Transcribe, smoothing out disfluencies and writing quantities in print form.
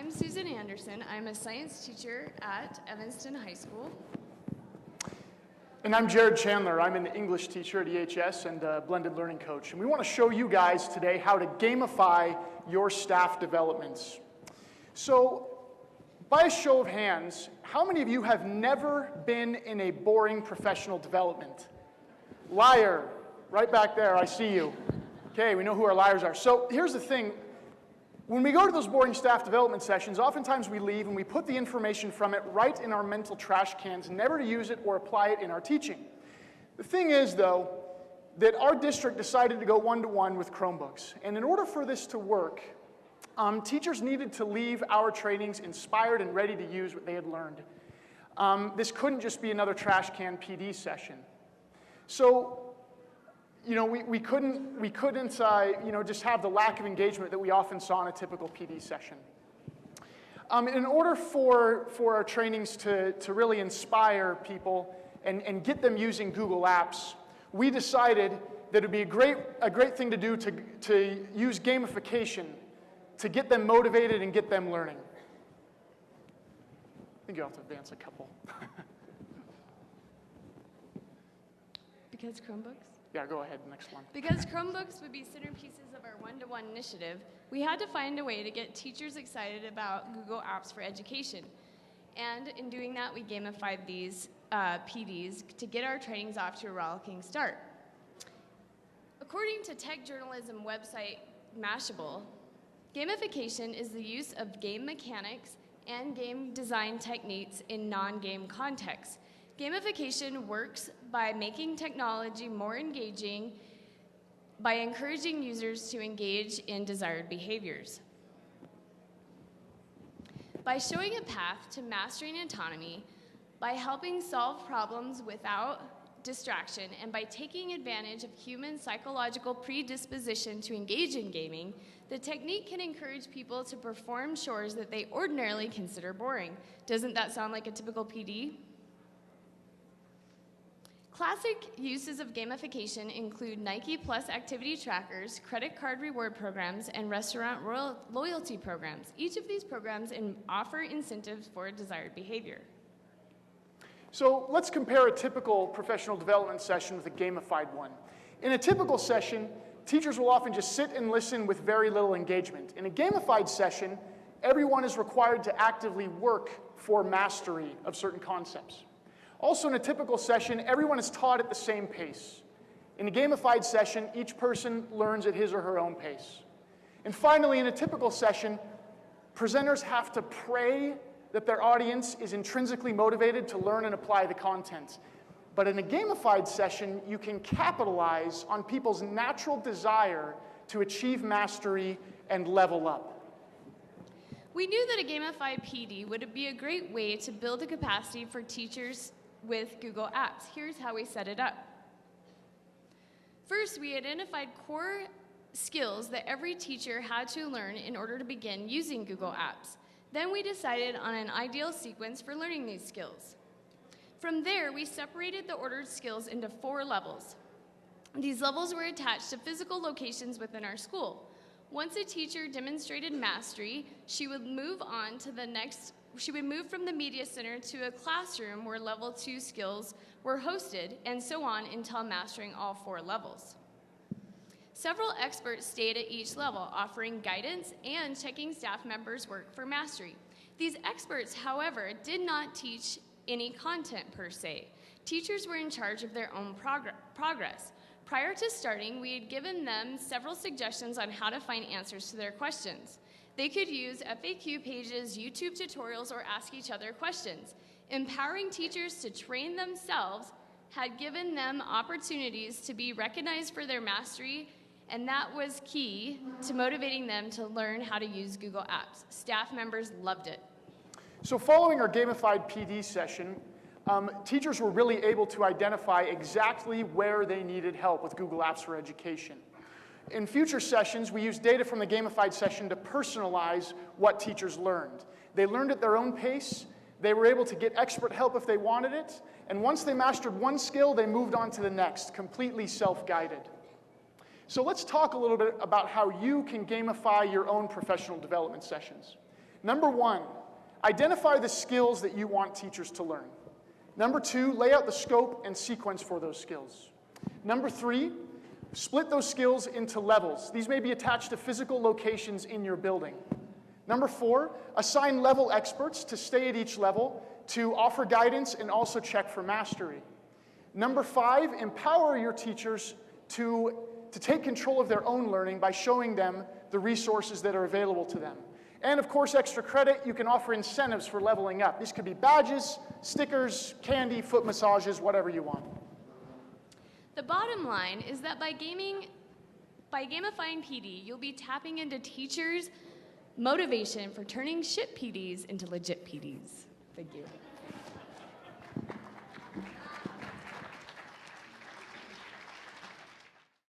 I'm Susan Anderson. I'm a science teacher at Evanston High School. And I'm Jared Chandler. I'm an English teacher at EHS and a blended learning coach. And we want to show you guys today how to gamify your staff developments. So, by a show of hands, how many of you have never been in a boring professional development? Liar, right back there, I see you. Okay, we know who our liars are. So here's the thing. When we go to those boring staff development sessions, oftentimes we leave and we put the information from it right in our mental trash cans, never to use it or apply it in our teaching. The thing is, though, that our district decided to go one-to-one with Chromebooks. And in order for this to work, teachers needed to leave our trainings inspired and ready to use what they had learned. This couldn't just be another trash can PD session. So, we couldn't just have the lack of engagement that we often saw in a typical PD session. In order for our trainings to really inspire people and get them using Google Apps, we decided that it would be a great thing to do to use gamification to get them motivated and get them learning. I think you'll have to advance a couple. Because Chromebooks? Yeah, go ahead, next one. Because Chromebooks would be centerpieces of our one-to-one initiative, we had to find a way to get teachers excited about Google Apps for Education. And in doing that, we gamified these PDs to get our trainings off to a rollicking start. According to tech journalism website Mashable, gamification is the use of game mechanics and game design techniques in non-game contexts. Gamification works by making technology more engaging by encouraging users to engage in desired behaviors. By showing a path to mastering autonomy, by helping solve problems without distraction, and by taking advantage of human psychological predisposition to engage in gaming, the technique can encourage people to perform chores that they ordinarily consider boring. Doesn't that sound like a typical PD? Classic uses of gamification include Nike Plus activity trackers, credit card reward programs, and restaurant loyalty programs. Each of these programs offer incentives for desired behavior. So let's compare a typical professional development session with a gamified one. In a typical session, teachers will often just sit and listen with very little engagement. In a gamified session, everyone is required to actively work for mastery of certain concepts. Also, in a typical session, everyone is taught at the same pace. In a gamified session, each person learns at his or her own pace. And finally, in a typical session, presenters have to pray that their audience is intrinsically motivated to learn and apply the content. But in a gamified session, you can capitalize on people's natural desire to achieve mastery and level up. We knew that a gamified PD would be a great way to build a capacity for teachers with Google Apps. Here's how we set it up. First, we identified core skills that every teacher had to learn in order to begin using Google Apps. Then we decided on an ideal sequence for learning these skills. From there, we separated the ordered skills into 4 levels. These levels were attached to physical locations within our school. Once a teacher demonstrated mastery, she would move from the media center to a classroom where level 2 skills were hosted, and so on until mastering all 4 levels. Several experts stayed at each level, offering guidance and checking staff members' work for mastery. These experts, however, did not teach any content per se. Teachers were in charge of their own progress. Prior to starting, we had given them several suggestions on how to find answers to their questions. They could use FAQ pages, YouTube tutorials, or ask each other questions. Empowering teachers to train themselves had given them opportunities to be recognized for their mastery, and that was key to motivating them to learn how to use Google Apps. Staff members loved it. So following our gamified PD session, teachers were really able to identify exactly where they needed help with Google Apps for Education. In future sessions, we used data from the gamified session to personalize what teachers learned. They learned at their own pace, they were able to get expert help if they wanted it, and once they mastered one skill, they moved on to the next, completely self-guided. So let's talk a little bit about how you can gamify your own professional development sessions. Number 1, identify the skills that you want teachers to learn. Number 2, lay out the scope and sequence for those skills. Number 3, split those skills into levels. These may be attached to physical locations in your building. Number 4, assign level experts to stay at each level to offer guidance and also check for mastery. Number 5, empower your teachers to take control of their own learning by showing them the resources that are available to them. And of course, extra credit, you can offer incentives for leveling up. These could be badges, stickers, candy, foot massages, whatever you want. The bottom line is that by gamifying PD, you'll be tapping into teachers' motivation for turning shit PDs into legit PDs. Thank you.